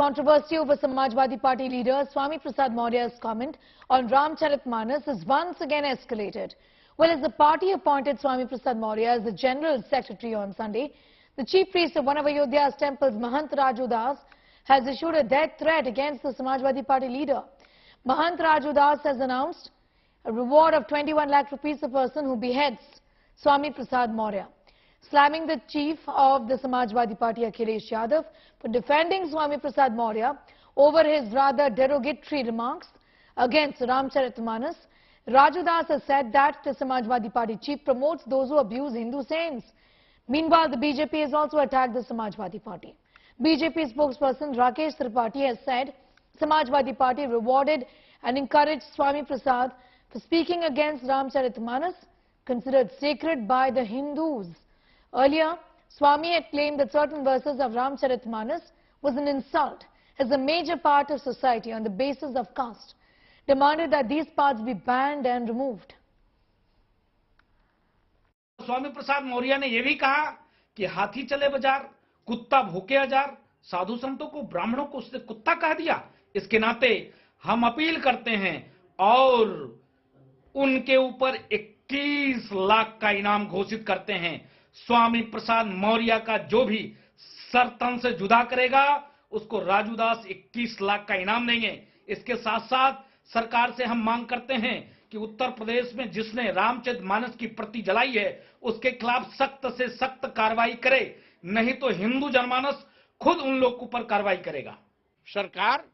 controversy over Samajwadi Party leader Swami Prasad Maurya's comment on Ramcharitmanas has once again escalated. Well, as the party appointed Swami Prasad Maurya as the General Secretary on Sunday, the chief priest of one of Ayodhya's temples, Mahant Raju Das, has issued a death threat against the Samajwadi Party leader. Mahant Raju Das has announced a reward of 21 lakh rupees a person who beheads Swami Prasad Maurya, slamming the chief of the Samajwadi Party, Akhilesh Yadav, for defending Swami Prasad Maurya over his rather derogatory remarks against Ramcharitmanas. Raju Das has said that the Samajwadi Party chief promotes those who abuse Hindu saints. Meanwhile, the BJP has also attacked the Samajwadi Party. BJP spokesperson Rakesh Tripathi has said Samajwadi Party rewarded and encouraged Swami Prasad for speaking against Ramcharitmanas, considered sacred by the Hindus. Earlier, Swami had claimed that certain verses of Ramcharitmanas was an insult as a major part of society on the basis of caste, demanded that these parts be banned and removed. Swami Prasad Maurya ने यह भी कहा कि हाथी चले बाजार, कुत्ता भूखे हजार, साधु संतों को ब्राह्मणों को उसने कुत्ता कह दिया। इसके नाते हम अपील करते हैं और उनके ऊपर 21 लाख का इनाम घोषित करते हैं। स्वामी प्रसाद मौर्य का जो भी सर तन से जुदा करेगा उसको राजू दास 21 लाख का इनाम देंगे। इसके साथ साथ सरकार से हम मांग करते हैं कि उत्तर प्रदेश में जिसने रामचरितमानस की प्रति जलाई है उसके खिलाफ सख्त से सख्त कार्रवाई करे, नहीं तो हिंदू जनमानस खुद उन लोग के ऊपर कार्रवाई करेगा। सरकार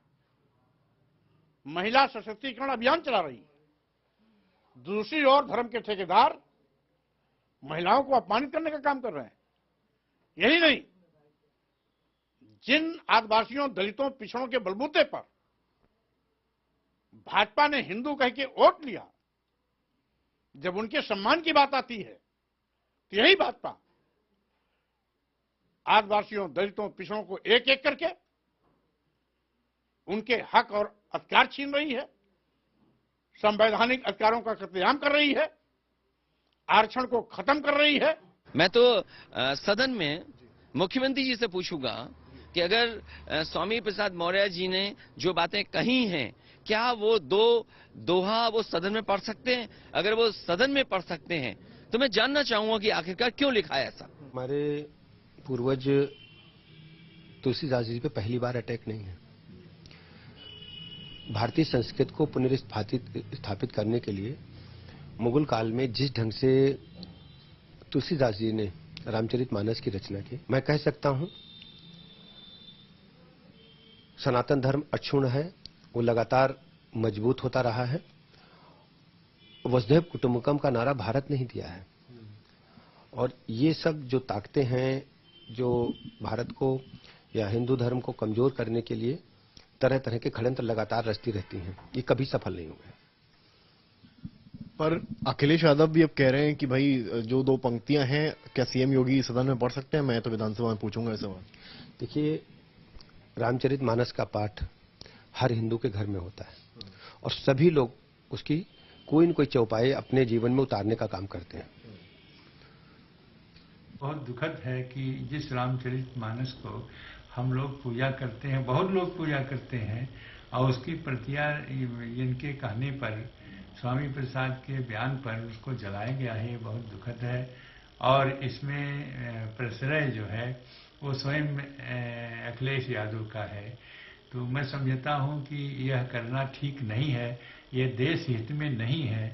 महिला सशक्तिकरण अभियान चला रही है, दूसरी ओर धर्म के ठेकेदार महिलाओं को अपमानित करने का काम कर रहे हैं। यही नहीं, जिन आदिवासियों, दलितों, पिछड़ों के बलबूते पर भाजपा ने हिंदू कह के वोट लिया, जब उनके सम्मान की बात आती है तो यही भाजपा आदिवासियों, दलितों, पिछड़ों को एक एक करके उनके हक और अधिकार छीन रही है, संवैधानिक अधिकारों का कत्लेआम कर रही है, आरक्षण को खत्म कर रही है। मैं तो सदन में मुख्यमंत्री जी से पूछूंगा कि अगर स्वामी प्रसाद मौर्य जी ने जो बातें कही हैं, क्या वो दोहा वो सदन में पढ़ सकते हैं? अगर वो सदन में पढ़ सकते हैं तो मैं जानना चाहूंगा कि आखिरकार क्यों लिखा है ऐसा। हमारे पूर्वज तुलसीदास जी पे पहली बार अटैक नहीं है। भारतीय संस्कृत को पुनर्स्थापित करने के लिए मुगल काल में जिस ढंग से तुलसीदास जी ने रामचरितमानस की रचना की, मैं कह सकता हूं सनातन धर्म अक्षुण्ण है, वो लगातार मजबूत होता रहा है। वसुधैव कुटुंबकम का नारा भारत ने ही दिया है, और ये सब जो ताकतें हैं जो भारत को या हिंदू धर्म को कमजोर करने के लिए तरह तरह के षड्यंत्र लगातार रचती रहती हैं, ये कभी सफल नहीं हुए। पर अखिलेश यादव भी अब कह रहे हैं कि भाई जो दो पंक्तियां हैं क्या सीएम योगी सदन में पढ़ सकते हैं? मैं तो विधानसभा में पूछूंगा इस सवाल। देखिए, रामचरितमानस का पाठ हर हिंदू के घर में होता है और सभी लोग उसकी कोई न कोई चौपाई अपने जीवन में उतारने का काम करते हैं। बहुत दुखद है कि जिस रामचरितमानस को हम लोग पूजा करते हैं, बहुत लोग पूजा करते हैं, और उसकी प्रतियां इनके कहने पर, स्वामी प्रसाद के बयान पर उसको जलाया गया है। ये बहुत दुखद है और इसमें प्रश्रय जो है वो स्वयं अखिलेश यादव का है। तो मैं समझता हूं कि यह करना ठीक नहीं है, ये देश हित में नहीं है।